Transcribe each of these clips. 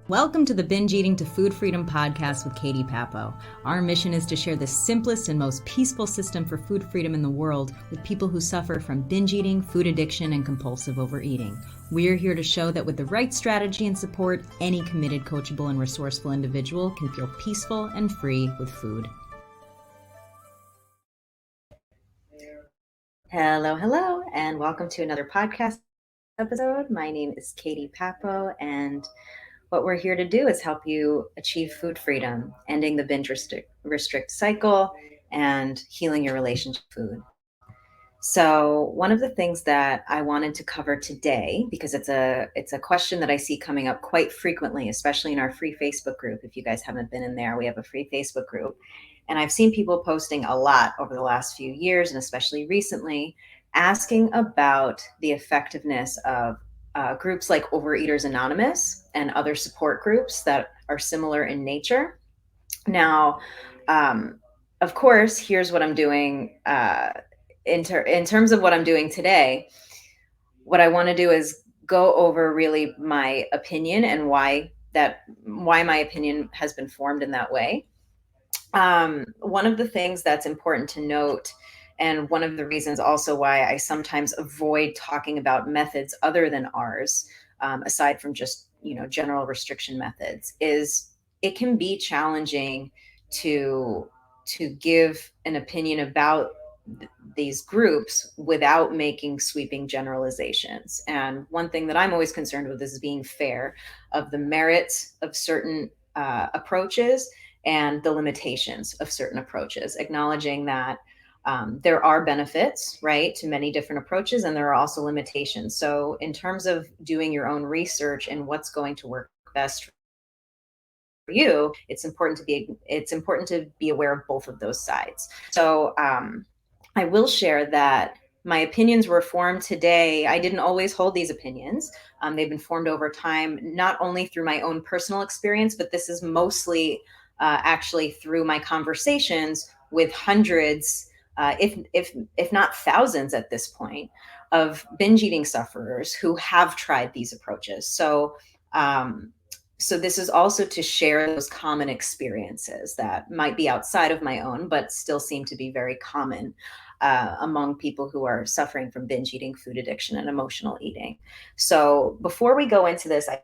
Welcome to the Binge Eating to Food Freedom podcast with Katie Papo. Our mission is to share the simplest and most peaceful system for food freedom in the world with people who suffer from binge eating, food addiction, and compulsive overeating. We're here to show that with the right strategy and support, any committed, coachable, and resourceful individual can feel peaceful and free with food. Hello, and welcome to another podcast episode. My name is Katie Papo, and what we're here to do is help you achieve food freedom, ending the binge restrict cycle, and healing your relationship with food. So one of the things that I wanted to cover today, because it's a question that I see coming up quite frequently, especially in our free Facebook group. If you guys haven't been in there, we have a free Facebook group. And I've seen people posting a lot over the last few years, and especially recently, asking about the effectiveness of groups like Overeaters Anonymous and other support groups that are similar in nature. Now, of course, here's what I'm doing in terms of what I'm doing today. What I want to do is go over really my opinion and why my opinion has been formed in that way. One of the things that's important to note, and one of the reasons also why I sometimes avoid talking about methods other than ours, aside from just general restriction methods, is it can be challenging to give an opinion about these groups without making sweeping generalizations. And one thing that I'm always concerned with is being fair of the merits of certain approaches and the limitations of certain approaches, acknowledging that there are benefits, right, to many different approaches, and there are also limitations. So in terms of doing your own research and what's going to work best for you, it's important to be aware of both of those sides. So I will share that my opinions were formed today. I didn't always hold these opinions. They've been formed over time, not only through my own personal experience, but this is mostly actually through my conversations with hundreds, if not thousands at this point, of binge eating sufferers who have tried these approaches. So this is also to share those common experiences that might be outside of my own, but still seem to be very common among people who are suffering from binge eating, food addiction, and emotional eating. So before we go into this, I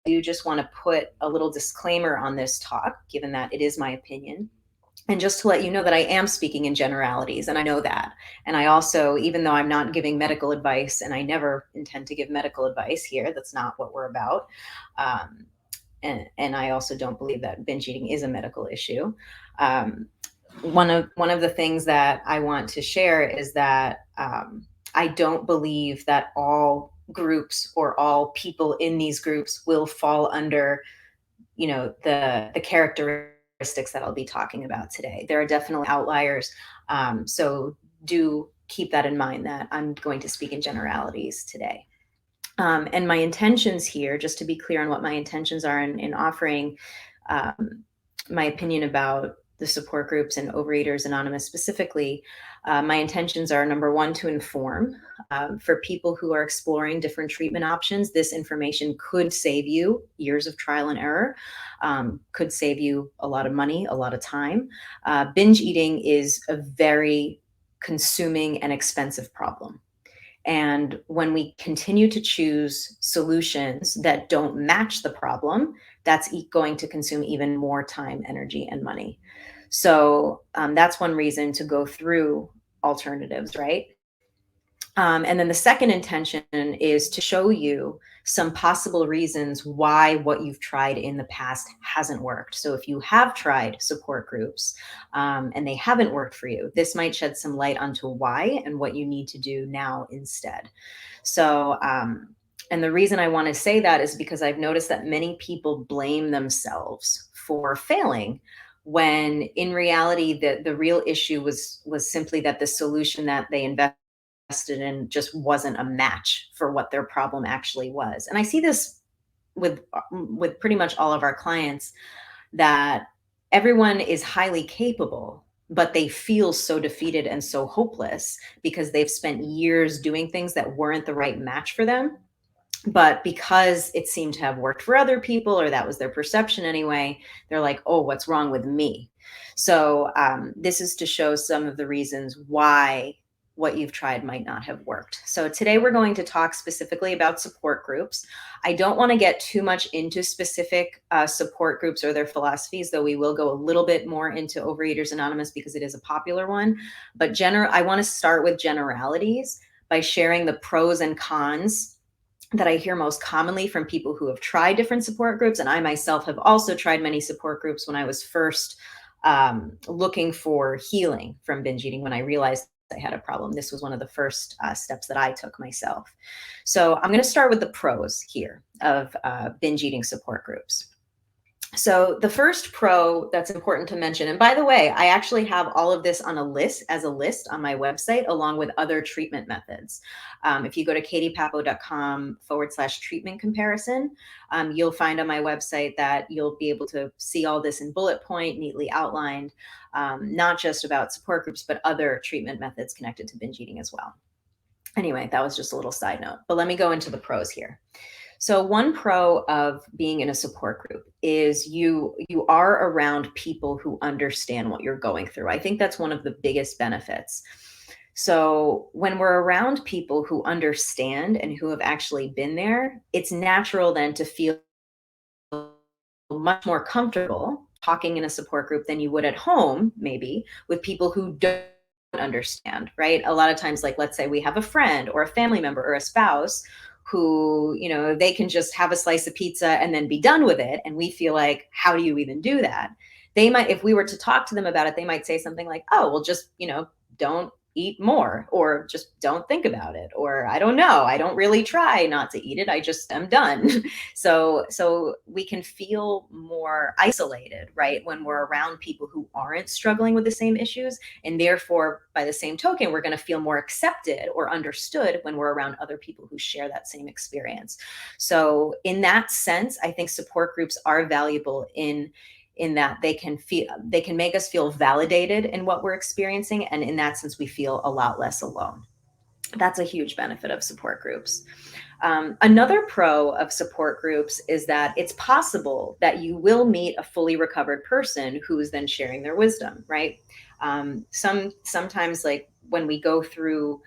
do just want to put a little disclaimer on this talk, given that it is my opinion. And just to let you know that I am speaking in generalities, and I know that. And I also, even though I'm not giving medical advice, and I never intend to give medical advice here, that's not what we're about. And I also don't believe that binge eating is a medical issue. One of the things that I want to share is that I don't believe that all groups or all people in these groups will fall under, the characteristics that I'll be talking about today. There are definitely outliers. So do keep that in mind that I'm going to speak in generalities today. And my intentions here, just to be clear on what my intentions are in offering my opinion about the support groups and Overeaters Anonymous specifically, my intentions are, number one, to inform. For people who are exploring different treatment options, this information could save you years of trial and error, could save you a lot of money, a lot of time. Binge eating is a very consuming and expensive problem. And when we continue to choose solutions that don't match the problem, that's going to consume even more time, energy, and money. So that's one reason to go through alternatives, right? And then the second intention is to show you some possible reasons why what you've tried in the past hasn't worked. So if you have tried support groups and they haven't worked for you, this might shed some light onto why and what you need to do now instead. So, and the reason I want to say that is because I've noticed that many people blame themselves for failing, when in reality, the real issue was simply that the solution that they invested in just wasn't a match for what their problem actually was. And I see this with pretty much all of our clients, that everyone is highly capable, but they feel so defeated and so hopeless because they've spent years doing things that weren't the right match for them, But because it seemed to have worked for other people, or that was their perception anyway, they're like, oh, what's wrong with me? So this is to show some of the reasons why what you've tried might not have worked. So today we're going to talk specifically about support groups. I don't want to get too much into specific support groups or their philosophies, though we will go a little bit more into Overeaters Anonymous because it is a popular one. But I want to start with generalities by sharing the pros and cons that I hear most commonly from people who have tried different support groups. And I myself have also tried many support groups when I was first looking for healing from binge eating. When I realized I had a problem, this was one of the first steps that I took myself. So I'm going to start with the pros here of binge eating support groups. So the first pro that's important to mention, and by the way, I actually have all of this on a list on my website, along with other treatment methods. If you go to katiepapo.com/treatment comparison, you'll find on my website that you'll be able to see all this in bullet point, neatly outlined, not just about support groups, but other treatment methods connected to binge eating as well. Anyway, that was just a little side note, but let me go into the pros here. So one pro of being in a support group is you are around people who understand what you're going through. I think that's one of the biggest benefits. So when we're around people who understand and who have actually been there, it's natural then to feel much more comfortable talking in a support group than you would at home, maybe with people who don't understand, right? A lot of times, like, let's say we have a friend or a family member or a spouse who, they can just have a slice of pizza and then be done with it. And we feel like, how do you even do that? They might, if we were to talk to them about it, they might say something like, oh, well, just, don't eat more, or just don't think about it. Or I don't know, I don't really try not to eat it. I just am done. So we can feel more isolated, right? When we're around people who aren't struggling with the same issues. And therefore, by the same token, we're going to feel more accepted or understood when we're around other people who share that same experience. So in that sense, I think support groups are valuable in that they can make us feel validated in what we're experiencing. And in that sense, we feel a lot less alone. That's a huge benefit of support groups. Another pro of support groups is that it's possible that you will meet a fully recovered person who is then sharing their wisdom, right? Sometimes, like when we go through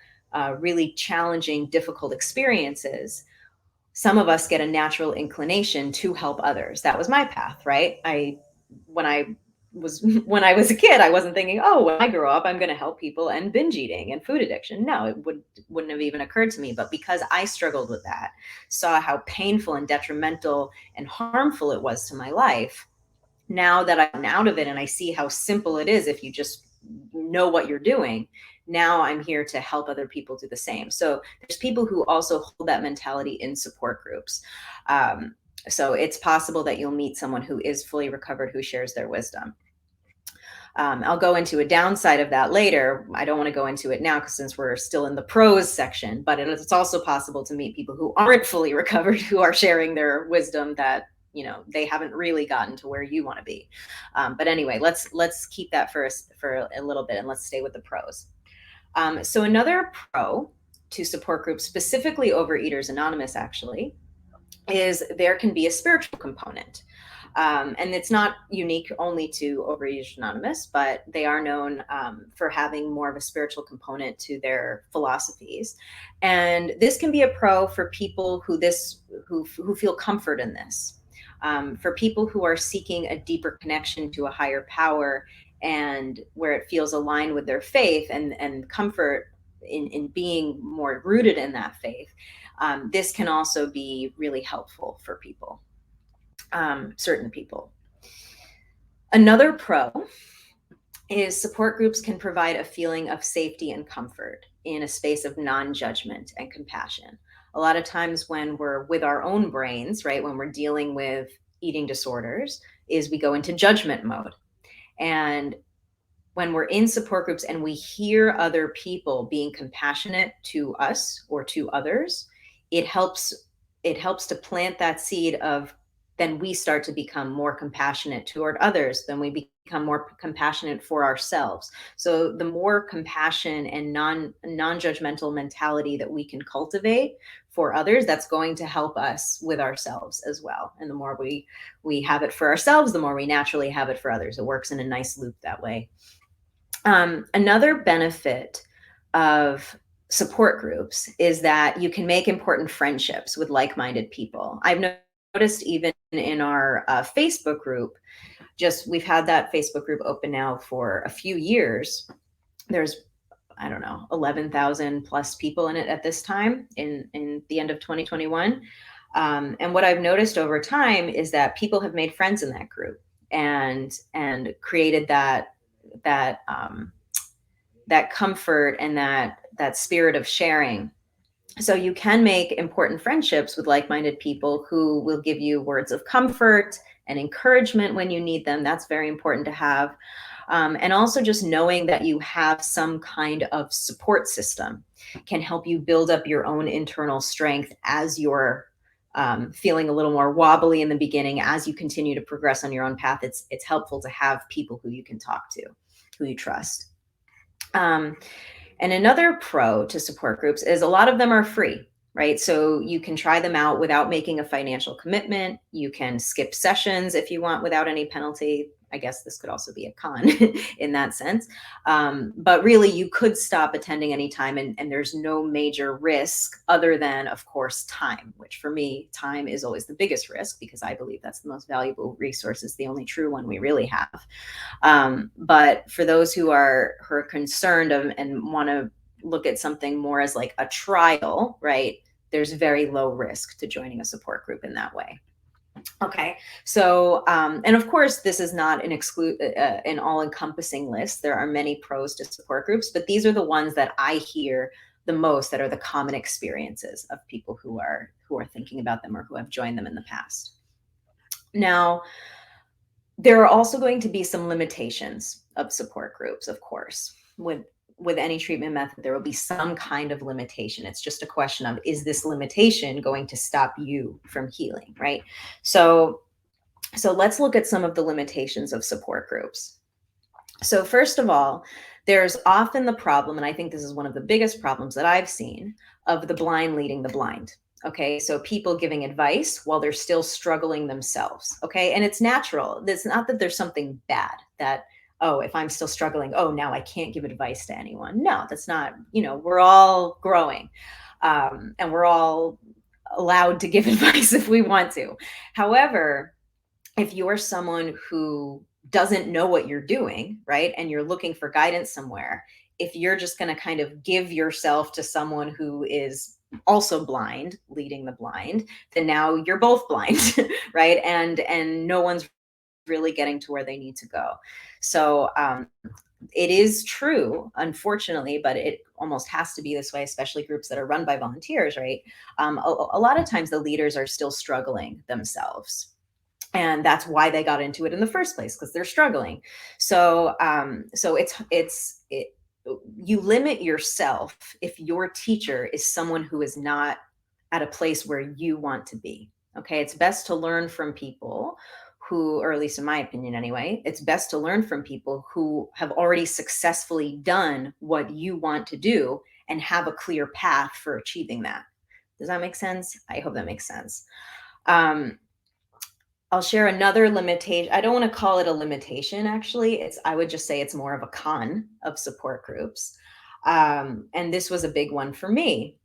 really challenging, difficult experiences, some of us get a natural inclination to help others. That was my path, right? When I when I was a kid, I wasn't thinking, oh, when I grow up, I'm going to help people and binge eating and food addiction. No, it wouldn't have even occurred to me. But because I struggled with that, saw how painful and detrimental and harmful it was to my life, now that I'm out of it and I see how simple it is if you just know what you're doing, now I'm here to help other people do the same. So there's people who also hold that mentality in support groups. So it's possible that you'll meet someone who is fully recovered who shares their wisdom. I'll go into a downside of that later. I don't want to go into it now because since we're still in the pros section, but it's also possible to meet people who aren't fully recovered who are sharing their wisdom that they haven't really gotten to where you want to be. But anyway, let's keep that for a little bit and let's stay with the pros. So another pro to support groups, specifically Overeaters Anonymous, actually, is there can be a spiritual component. And it's not unique only to Overeaters Anonymous, but they are known for having more of a spiritual component to their philosophies. And this can be a pro for people who feel comfort in this. For people who are seeking a deeper connection to a higher power and where it feels aligned with their faith and comfort in being more rooted in that faith, this can also be really helpful for people, certain people. Another pro is support groups can provide a feeling of safety and comfort in a space of non-judgment and compassion. A lot of times when we're with our own brains, right, when we're dealing with eating disorders, is we go into judgment mode. And when we're in support groups and we hear other people being compassionate to us or to others, it helps to plant that seed of, then we start to become more compassionate toward others, then we become more compassionate for ourselves. So the more compassion and non-judgmental mentality that we can cultivate for others, that's going to help us with ourselves as well. And the more we have it for ourselves, the more we naturally have it for others. It works in a nice loop that way. Another benefit of support groups is that you can make important friendships with like-minded people. I've noticed even in our Facebook group, we've had that Facebook group open now for a few years. There's, I don't know, 11,000 plus people in it at this time in the end of 2021. And what I've noticed over time is that people have made friends in that group and created that comfort and that spirit of sharing. So you can make important friendships with like-minded people who will give you words of comfort and encouragement when you need them. That's very important to have. And also just knowing that you have some kind of support system can help you build up your own internal strength as you're feeling a little more wobbly in the beginning. As you continue to progress on your own path, it's helpful to have people who you can talk to, who you trust. And another pro to support groups is a lot of them are free, right? So you can try them out without making a financial commitment. You can skip sessions if you want without any penalty. I guess this could also be a con in that sense. But really, you could stop attending anytime, and there's no major risk other than, of course, time, which for me, time is always the biggest risk because I believe that's the most valuable resource, is the only true one we really have. But for those who are concerned and want to look at something more as like a trial, right? There's very low risk to joining a support group in that way. Okay, so and of course, this is not an all-encompassing list. There are many pros to support groups, but these are the ones that I hear the most, that are the common experiences of people who are thinking about them or who have joined them in the past. Now, there are also going to be some limitations of support groups, of course. With any treatment method, there will be some kind of limitation. It's just a question of, is this limitation going to stop you from healing, right? So let's look at some of the limitations of support groups. So first of all, there's often the problem, and I think this is one of the biggest problems that I've seen, of the blind leading the blind. Okay, so people giving advice while they're still struggling themselves. Okay, and it's natural. It's not that there's something bad that, oh, if I'm still struggling, oh, now I can't give advice to anyone. No, that's not, we're all growing, and we're all allowed to give advice if we want to. However, if you're someone who doesn't know what you're doing, right, and you're looking for guidance somewhere, if you're just going to kind of give yourself to someone who is also blind, leading the blind, then now you're both blind, right? And no one's really getting to where they need to go. So it is true, unfortunately, but it almost has to be this way, especially groups that are run by volunteers, right? A lot of times the leaders are still struggling themselves. And that's why they got into it in the first place, because they're struggling. So you limit yourself if your teacher is someone who is not at a place where you want to be. Okay, it's best to learn from people who, or at least in my opinion anyway, it's best to learn from people who have already successfully done what you want to do and have a clear path for achieving that. Does that make sense? I hope that makes sense. I'll share another limitation. I don't want to call it a limitation, actually. I would just say it's more of a con of support groups. And this was a big one for me,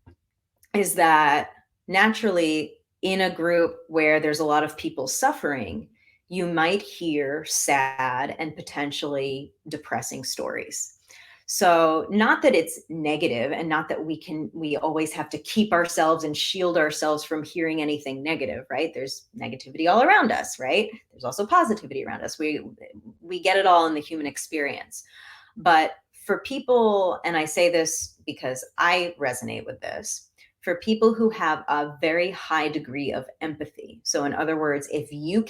is that naturally in a group where there's a lot of people suffering, you might hear sad and potentially depressing stories. So not that it's negative, and not that we always have to keep ourselves and shield ourselves from hearing anything negative, right? There's negativity all around us, right? There's also positivity around us. We get it all in the human experience. But for people, and I say this because I resonate with this, for people who have a very high degree of empathy. So in other words, if you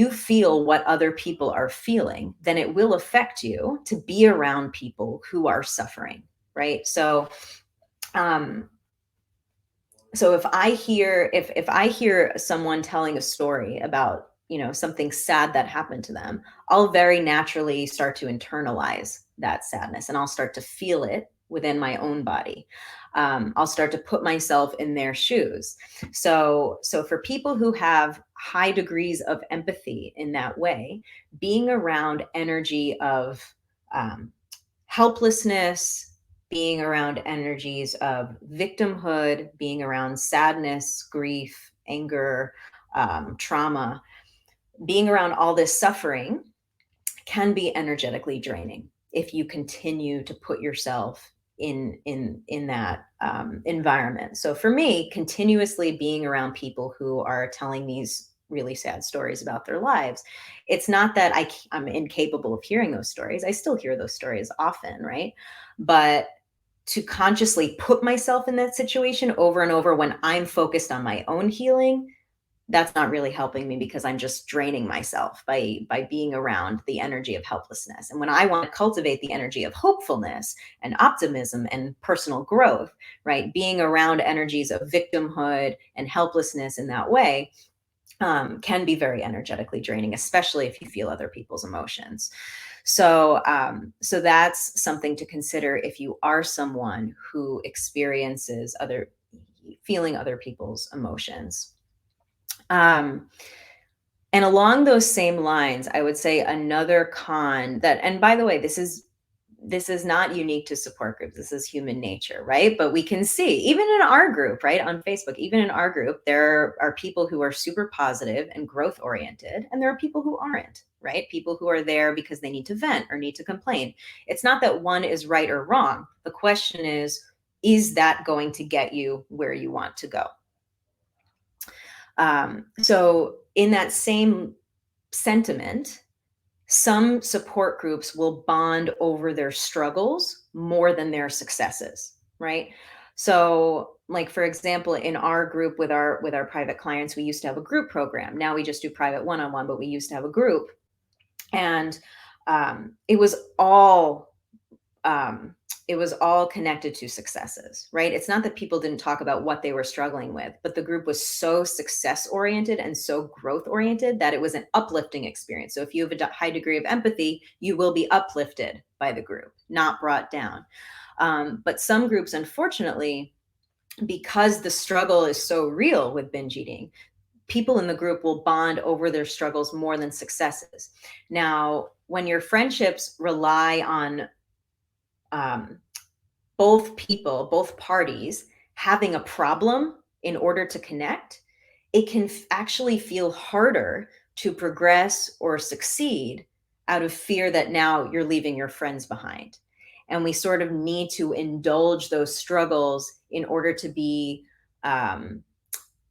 feel what other people are feeling, then it will affect you to be around people who are suffering, right? So if I hear someone telling a story about, something sad that happened to them, I'll very naturally start to internalize that sadness, and I'll start to feel it within my own body. I'll start to put myself in their shoes. So for people who have high degrees of empathy in that way, being around energy of helplessness, being around energies of victimhood, being around sadness, grief, anger, trauma, being around all this suffering can be energetically draining if you continue to put yourself in that environment. So for me, continuously being around people who are telling these really sad stories about their lives, it's not that I'm incapable of hearing those stories. I still hear those stories often, right? But to consciously put myself in that situation over and over when I'm focused on my own healing, that's not really helping me, because I'm just draining myself by being around the energy of helplessness. And when I want to cultivate the energy of hopefulness and optimism and personal growth, right, being around energies of victimhood and helplessness in that way can be very energetically draining, especially if you feel other people's emotions. So that's something to consider if you are someone who experiences feeling other people's emotions. And along those same lines, I would say another con that, and by the way, this is not unique to support groups. This is human nature, right? But we can see, even in our group, right, on Facebook, even in our group, there are people who are super positive and growth oriented, and there are people who aren't, right? People who are there because they need to vent or need to complain. It's not that one is right or wrong. The question is that going to get you where you want to go? So in that same sentiment, some support groups will bond over their struggles more than their successes, right? So like, for example, in our group with our private clients, we used to have a group program. Now we just do private one-on-one, but we used to have a group. And it was all um, it was all connected to successes, right? It's not that people didn't talk about what they were struggling with, but the group was so success oriented and so growth oriented that it was an uplifting experience. So if you have a high degree of empathy, you will be uplifted by the group, not brought down. But some groups, unfortunately, because the struggle is so real with binge eating, people in the group will bond over their struggles more than successes. Now, when your friendships rely on both parties having a problem in order to connect, it can actually feel harder to progress or succeed out of fear that now you're leaving your friends behind. And we sort of need to indulge those struggles in order to be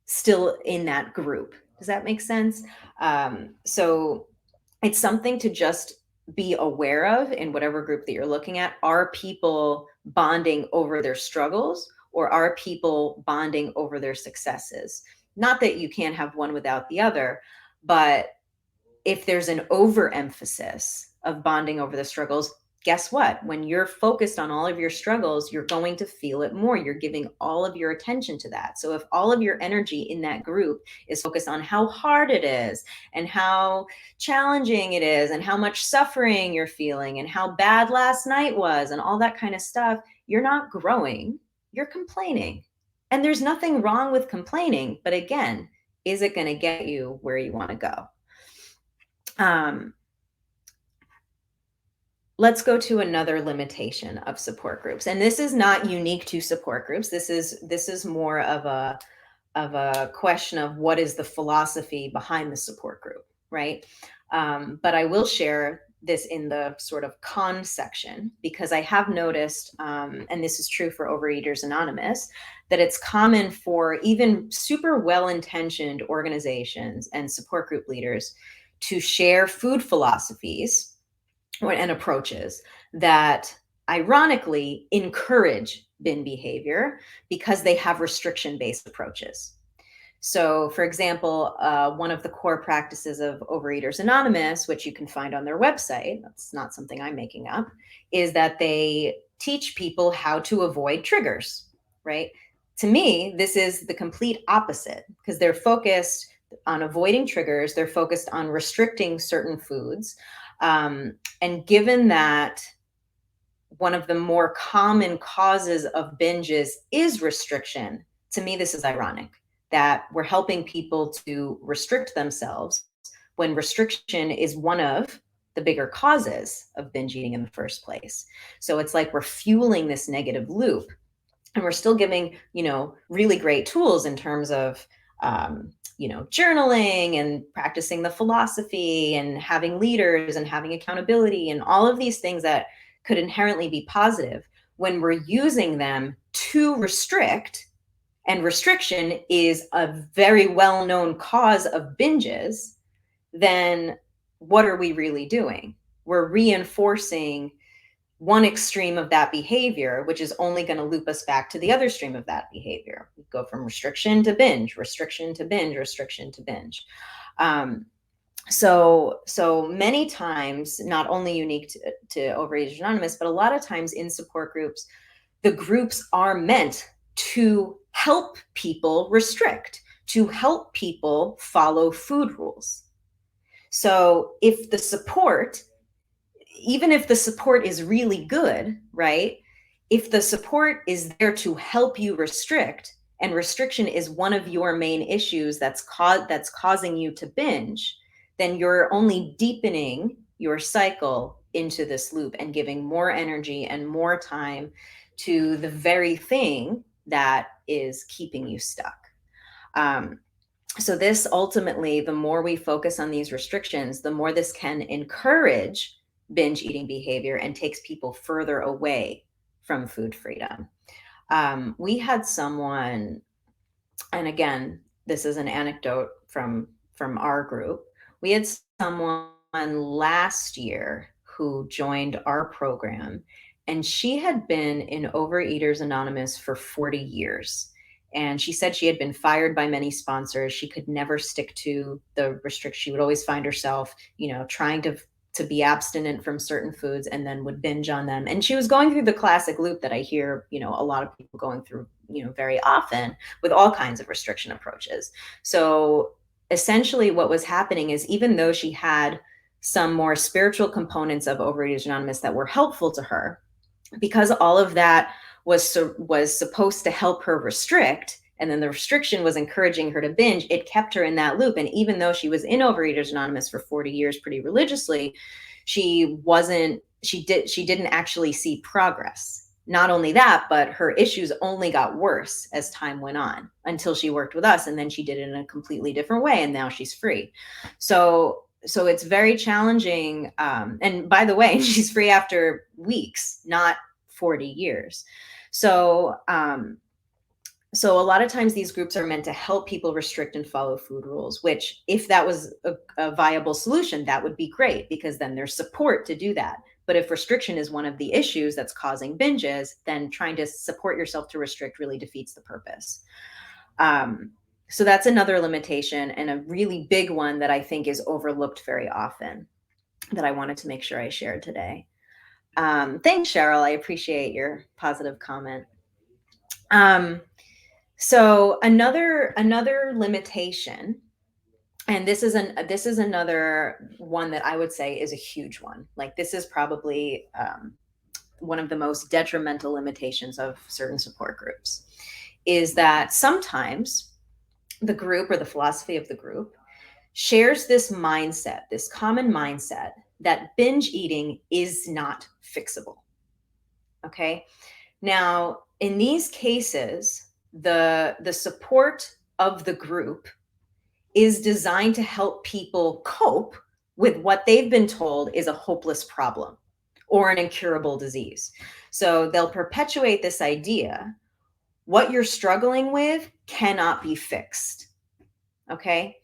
still in that group. Does that make sense? So it's something to just be aware of in whatever group that you're looking at. Are people bonding over their struggles, or are people bonding over their successes? Not that you can't have one without the other, but if there's an overemphasis of bonding over the struggles, guess what? When you're focused on all of your struggles, you're going to feel it more. You're giving all of your attention to that. So if all of your energy in that group is focused on how hard it is and how challenging it is and how much suffering you're feeling and how bad last night was and all that kind of stuff, you're not growing, you're complaining. And there's nothing wrong with complaining, but again, is it going to get you where you want to go? Let's go to another limitation of support groups. And this is not unique to support groups. This is more of a question of what is the philosophy behind the support group, right? But I will share this in the sort of con section, because I have noticed, and this is true for Overeaters Anonymous, that it's common for even super well-intentioned organizations and support group leaders to share food philosophies and approaches that ironically encourage bin behavior because they have restriction-based approaches. So, for example, one of the core practices of Overeaters Anonymous, which you can find on their website, that's not something I'm making up, is that they teach people how to avoid triggers, right? To me, this is the complete opposite, because they're focused on avoiding triggers. They're focused on restricting certain foods. And given that one of the more common causes of binges is restriction. To me, this is ironic that we're helping people to restrict themselves when restriction is one of the bigger causes of binge eating in the first place. So it's like we're fueling this negative loop, and we're still giving, really great tools in terms of, journaling and practicing the philosophy and having leaders and having accountability and all of these things that could inherently be positive when we're using them to restrict. And restriction is a very well-known cause of binges. Then what are we really doing? We're reinforcing one extreme of that behavior, which is only going to loop us back to the other stream of that behavior. We go from restriction to binge, restriction to binge, restriction to binge. So many times, not only unique to Overeaters Anonymous, but a lot of times in support groups, the groups are meant to help people restrict, to help people follow food rules. So if the support, even if the support is really good, right? If the support is there to help you restrict, and restriction is one of your main issues that's causing you to binge, then you're only deepening your cycle into this loop and giving more energy and more time to the very thing that is keeping you stuck. So this ultimately, the more we focus on these restrictions, the more this can encourage binge eating behavior and takes people further away from food freedom. We had someone, and again, this is an anecdote from our group. We had someone last year who joined our program, and she had been in Overeaters Anonymous for 40 years. And she said she had been fired by many sponsors. She could never stick to the restriction. She would always find herself, trying to be abstinent from certain foods and then would binge on them. And she was going through the classic loop that I hear, a lot of people going through, very often with all kinds of restriction approaches. So essentially what was happening is, even though she had some more spiritual components of Overeaters Anonymous that were helpful to her, because all of that was supposed to help her restrict, and then the restriction was encouraging her to binge, it kept her in that loop. And even though she was in Overeaters Anonymous for 40 years pretty religiously, she didn't actually see progress. Not only that, but her issues only got worse as time went on until she worked with us, and then she did it in a completely different way, and now she's free. So it's very challenging. And by the way, she's free after weeks, not 40 years. So a lot of times these groups are meant to help people restrict and follow food rules, which, if that was a viable solution, that would be great, because then there's support to do that. But if restriction is one of the issues that's causing binges, then trying to support yourself to restrict really defeats the purpose. So that's another limitation, and a really big one that I think is overlooked very often, that I wanted to make sure I shared today. Thanks, Cheryl. I appreciate your positive comment. So another limitation, and this is another one that I would say is a huge one. Like, this is probably one of the most detrimental limitations of certain support groups, is that sometimes the group, or the philosophy of the group, shares this mindset, this common mindset, that binge eating is not fixable. Okay. Now, in these cases, the support of the group is designed to help people cope with what they've been told is a hopeless problem or an incurable disease. So they'll perpetuate this idea: what you're struggling with cannot be fixed. Okay?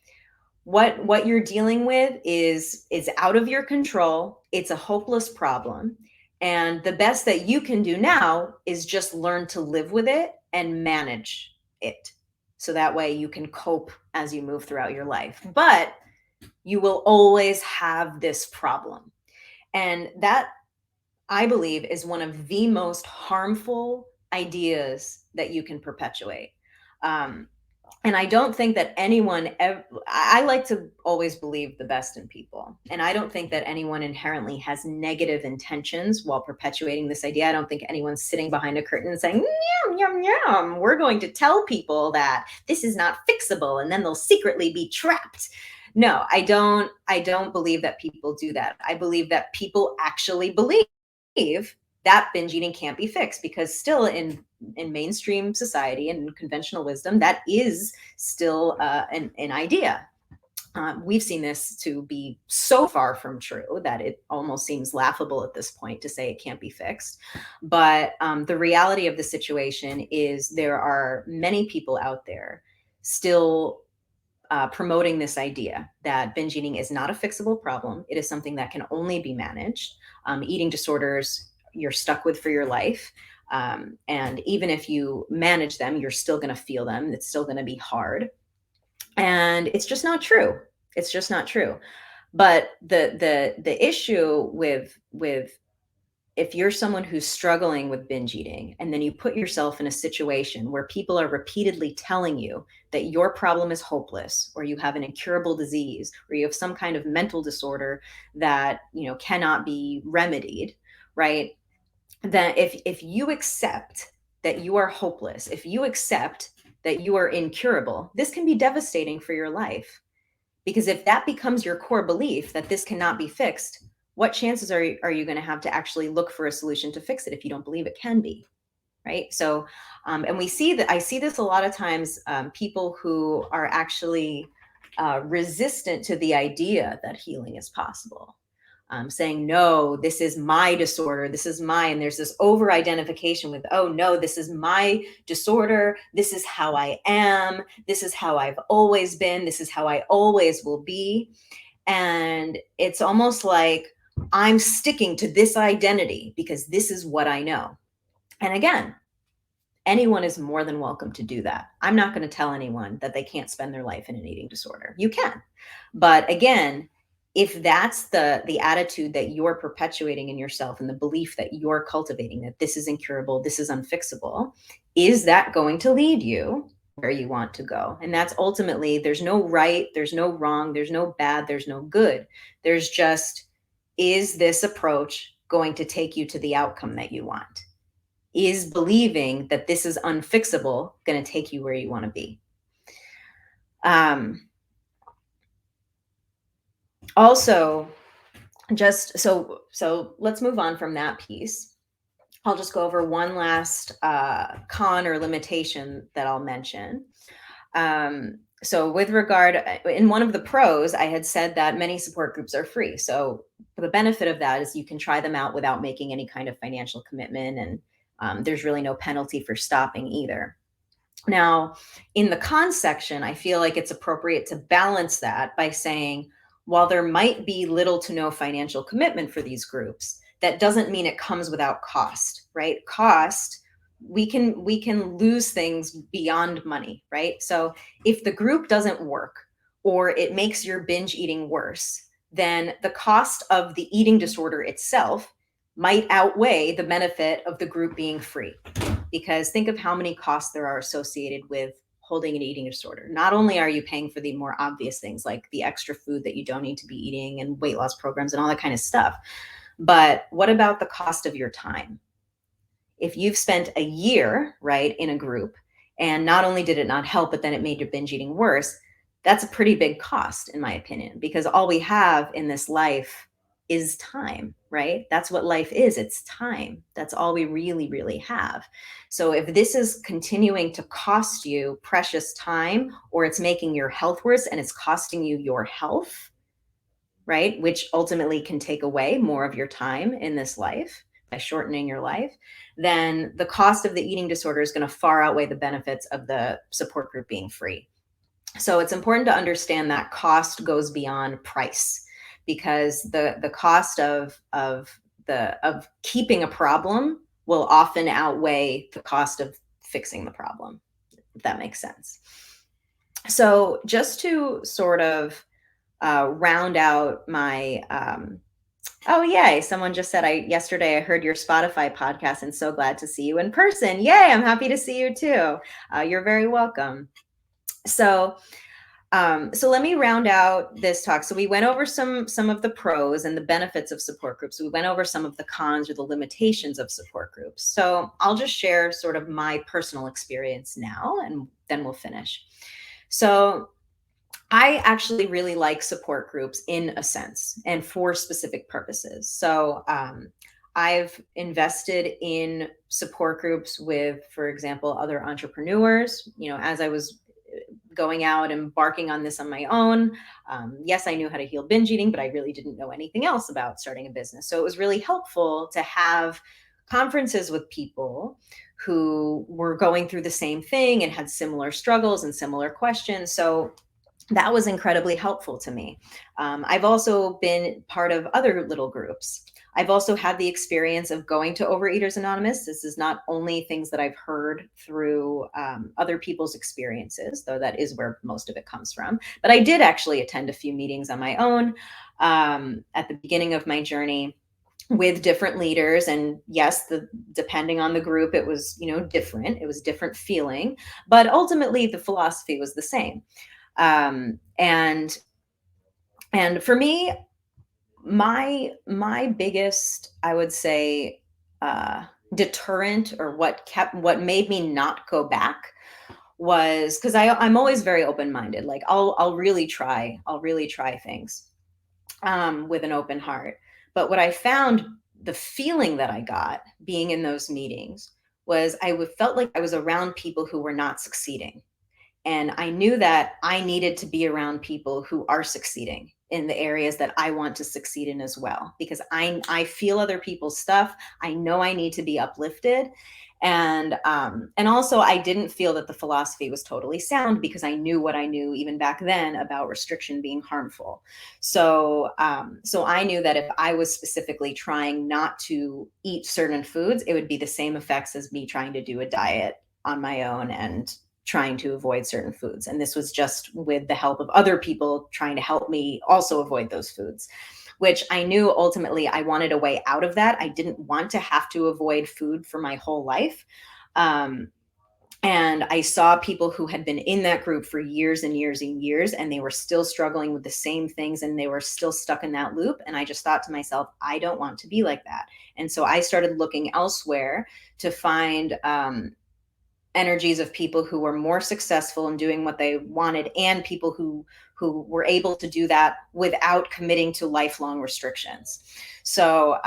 What you're dealing with is out of your control. It's a hopeless problem. And the best that you can do now is just learn to live with it and manage it. So that way you can cope as you move throughout your life. But you will always have this problem. And that, I believe, is one of the most harmful ideas that you can perpetuate. And I don't think that I like to always believe the best in people. And I don't think that anyone inherently has negative intentions while perpetuating this idea. I don't think anyone's sitting behind a curtain and saying, yum, yum, yum, we're going to tell people that this is not fixable and then they'll secretly be trapped. No, I don't believe that people do that. I believe that people actually believe that binge eating can't be fixed, because still in mainstream society and conventional wisdom, that is still an idea. We've seen this to be so far from true that it almost seems laughable at this point to say it can't be fixed. But the reality of the situation is there are many people out there still promoting this idea that binge eating is not a fixable problem. It is something that can only be managed. Eating disorders, you're stuck with for your life. And even if you manage them, you're still going to feel them. It's still going to be hard. And it's just not true. It's just not true. But the issue with if you're someone who's struggling with binge eating, and then you put yourself in a situation where people are repeatedly telling you that your problem is hopeless, or you have an incurable disease, or you have some kind of mental disorder that cannot be remedied, right? That if you accept that you are hopeless, if you accept that you are incurable, this can be devastating for your life. Because if that becomes your core belief that this cannot be fixed, what chances are you going to have to actually look for a solution to fix it if you don't believe it can be? Right. So, and we see that I see this a lot of times, people who are actually resistant to the idea that healing is possible. Saying, no, this is my disorder. This is mine. There's this over identification with, oh, no, this is my disorder. This is how I am. This is how I've always been. This is how I always will be. And it's almost like I'm sticking to this identity because this is what I know. And again, anyone is more than welcome to do that. I'm not going to tell anyone that they can't spend their life in an eating disorder. You can. But again, if that's the attitude that you're perpetuating in yourself, and the belief that you're cultivating, that this is incurable, this is unfixable, is that going to lead you where you want to go? And that's ultimately, there's no right, there's no wrong, there's no bad, there's no good. There's just, is this approach going to take you to the outcome that you want? Is believing that this is unfixable going to take you where you want to be? Also, just so let's move on from that piece. I'll just go over one last con or limitation that I'll mention. So with regard, in one of the pros, I had said that many support groups are free. So the benefit of that is you can try them out without making any kind of financial commitment, and there's really no penalty for stopping either. Now, in the cons section, I feel like it's appropriate to balance that by saying, while there might be little to no financial commitment for these groups, that doesn't mean it comes without cost, right? Cost, we can lose things beyond money, right? So if the group doesn't work, or it makes your binge eating worse, then the cost of the eating disorder itself might outweigh the benefit of the group being free. Because think of how many costs there are associated with holding an eating disorder. Not only are you paying for the more obvious things like the extra food that you don't need to be eating, and weight loss programs and all that kind of stuff, but what about the cost of your time? If you've spent a year, right, in a group, and not only did it not help, but then it made your binge eating worse, that's a pretty big cost, in my opinion, because all we have in this life is time, right? That's what life is. It's time. That's all we really, really have. So if this is continuing to cost you precious time, or it's making your health worse and it's costing you your health, right, which ultimately can take away more of your time in this life by shortening your life, then the cost of the eating disorder is going to far outweigh the benefits of the support group being free. So it's important to understand that cost goes beyond price, because the cost of keeping a problem will often outweigh the cost of fixing the problem, if that makes sense. So just to sort of round out my oh, yay. Someone just said, yesterday I heard your Spotify podcast and so glad to see you in person. Yay, I'm happy to see you too. You're very welcome. So let me round out this talk. So we went over some of the pros and the benefits of support groups. We went over some of the cons or the limitations of support groups. So I'll just share sort of my personal experience now, and then we'll finish. So I actually really like support groups in a sense and for specific purposes. So I've invested in support groups with, for example, other entrepreneurs. As I was going out and embarking on this on my own, yes, I knew how to heal binge eating, but I really didn't know anything else about starting a business. So it was really helpful to have conferences with people who were going through the same thing and had similar struggles and similar questions. So that was incredibly helpful to me. I've also been part of other little groups. I've also had the experience of going to Overeaters Anonymous. This is not only things that I've heard through other people's experiences, though that is where most of it comes from. But I did actually attend a few meetings on my own at the beginning of my journey with different leaders. And yes, depending on the group, it was different. It was different feeling, but ultimately the philosophy was the same. And for me, my biggest, I would say, deterrent, or what made me not go back, was because I'm always very open-minded. Like I'll really try things with an open heart. But what I found, the feeling that I got being in those meetings, was felt like I was around people who were not succeeding. And I knew that I needed to be around people who are succeeding in the areas that I want to succeed in as well, because I feel other people's stuff. I know I need to be uplifted. And also I didn't feel that the philosophy was totally sound, because I knew what I knew even back then about restriction being harmful. So I knew that if I was specifically trying not to eat certain foods, it would be the same effects as me trying to do a diet on my own and trying to avoid certain foods. And this was just with the help of other people trying to help me also avoid those foods, which I knew ultimately I wanted a way out of that. I didn't want to have to avoid food for my whole life. And I saw people who had been in that group for years and years and years, and they were still struggling with the same things, and they were still stuck in that loop. And I just thought to myself, I don't want to be like that. And so I started looking elsewhere to find energies of people who were more successful in doing what they wanted, and people who were able to do that without committing to lifelong restrictions. So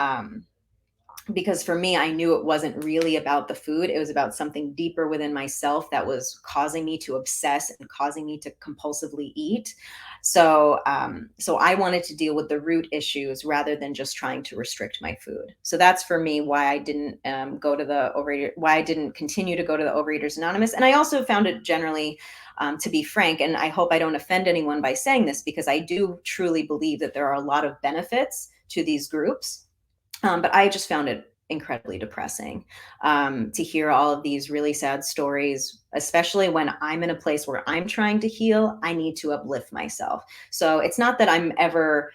because for me, I knew it wasn't really about the food. It was about something deeper within myself that was causing me to obsess and causing me to compulsively eat. So I wanted to deal with the root issues rather than just trying to restrict my food. So that's for me why I didn't why I didn't continue to go to the Overeaters Anonymous. And I also found it generally, to be frank, and I hope I don't offend anyone by saying this, because I do truly believe that there are a lot of benefits to these groups. But I just found it incredibly depressing to hear all of these really sad stories, especially when I'm in a place where I'm trying to heal. I need to uplift myself. So it's not that I'm ever,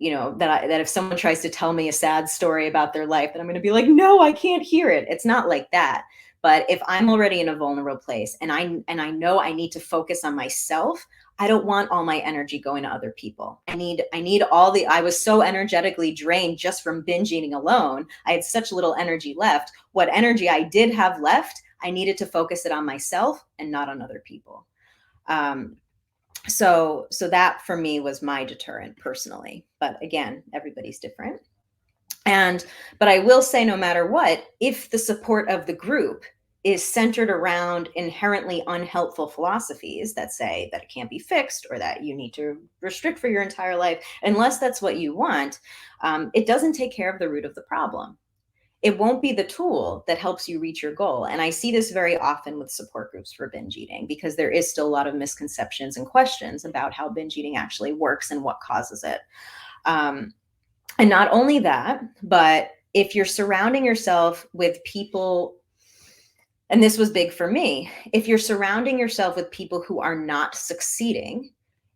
that if someone tries to tell me a sad story about their life, that I'm going to be like, no, I can't hear it. It's not like that. But if I'm already in a vulnerable place, and I know I need to focus on myself, I don't want all my energy going to other people. I was so energetically drained just from binge eating alone. I had such little energy left. What energy I did have left, I needed to focus it on myself and not on other people. So that for me was my deterrent personally. But again, everybody's different. But I will say, no matter what, if the support of the group is centered around inherently unhelpful philosophies that say that it can't be fixed, or that you need to restrict for your entire life, unless that's what you want, it doesn't take care of the root of the problem. It won't be the tool that helps you reach your goal. And I see this very often with support groups for binge eating, because there is still a lot of misconceptions and questions about how binge eating actually works and what causes it. And not only that, but if you're surrounding yourself with people, and this was big for me, if you're surrounding yourself with people who are not succeeding,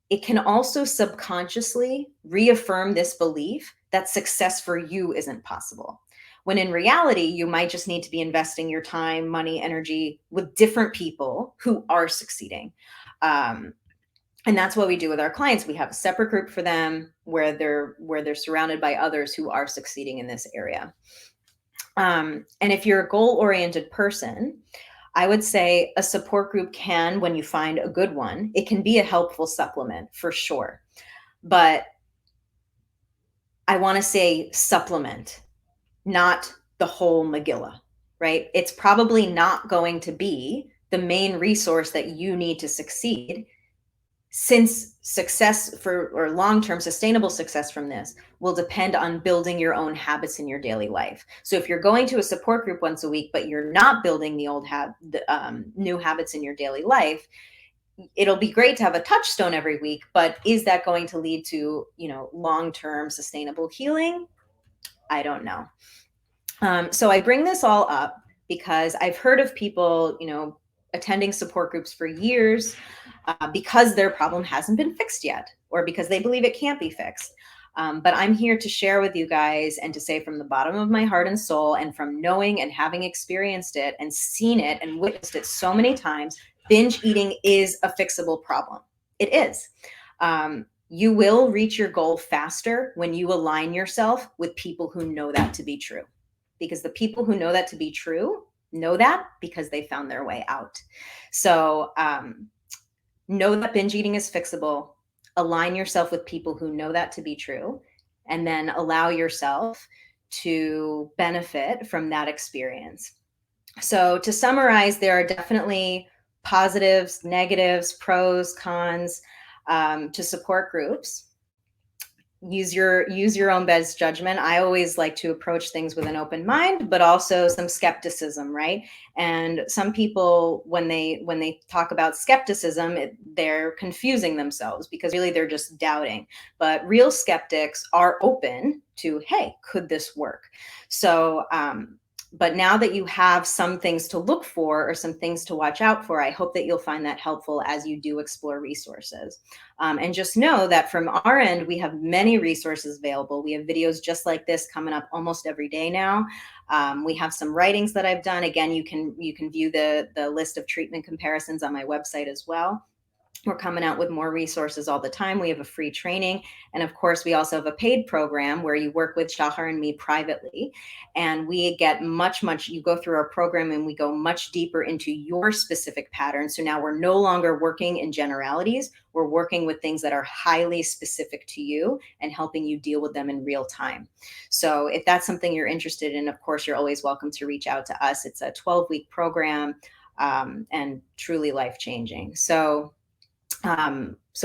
it can also subconsciously reaffirm this belief that success for you isn't possible. When in reality, you might just need to be investing your time, money, energy with different people who are succeeding. And that's what we do with our clients. We have a separate group for them where they're surrounded by others who are succeeding in this area. And if you're a goal-oriented person, I would say a support group can, when you find a good one, it can be a helpful supplement for sure. But I want to say supplement, not the whole Megillah, right? It's probably not going to be the main resource that you need to succeed, since success or long-term sustainable success from this will depend on building your own habits in your daily life. So if you're going to a support group once a week, but you're not building the new habits in your daily life, it'll be great to have a touchstone every week, but is that going to lead to, long-term sustainable healing? I don't know. So I bring this all up because I've heard of people, attending support groups for years because their problem hasn't been fixed yet, or because they believe it can't be fixed. But I'm here to share with you guys and to say from the bottom of my heart and soul, and from knowing and having experienced it and seen it and witnessed it so many times, binge eating is a fixable problem. It is. You will reach your goal faster when you align yourself with people who know that to be true. Because the people who know that to be true know that because they found their way out. So know that binge eating is fixable. Align yourself with people who know that to be true, and then allow yourself to benefit from that experience. So to summarize, there are definitely positives, negatives, pros, cons to support groups. Use your own best judgment. I always like to approach things with an open mind, but also some skepticism, right? And some people, when they talk about skepticism, they're confusing themselves, because really they're just doubting. But real skeptics are open to, hey, could this work? So but now that you have some things to look for or some things to watch out for, I hope that you'll find that helpful as you do explore resources. And just know that from our end, we have many resources available. We have videos just like this coming up almost every day now. We have some writings that I've done. Again, you can view the list of treatment comparisons on my website as well. We're coming out with more resources all the time. We have a free training. And of course, we also have a paid program where you work with Shahar and me privately. And we get you go through our program and we go much deeper into your specific patterns. So now we're no longer working in generalities. We're working with things that are highly specific to you and helping you deal with them in real time. So if that's something you're interested in, of course, you're always welcome to reach out to us. It's a 12-week program and truly life-changing. So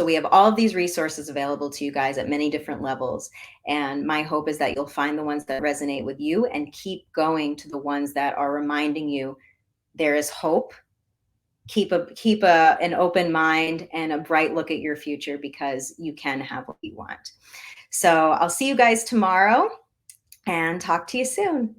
we have all of these resources available to you guys at many different levels. And my hope is that you'll find the ones that resonate with you and keep going to the ones that are reminding you there is hope. Keep an open mind and a bright look at your future, because you can have what you want. So I'll see you guys tomorrow and talk to you soon.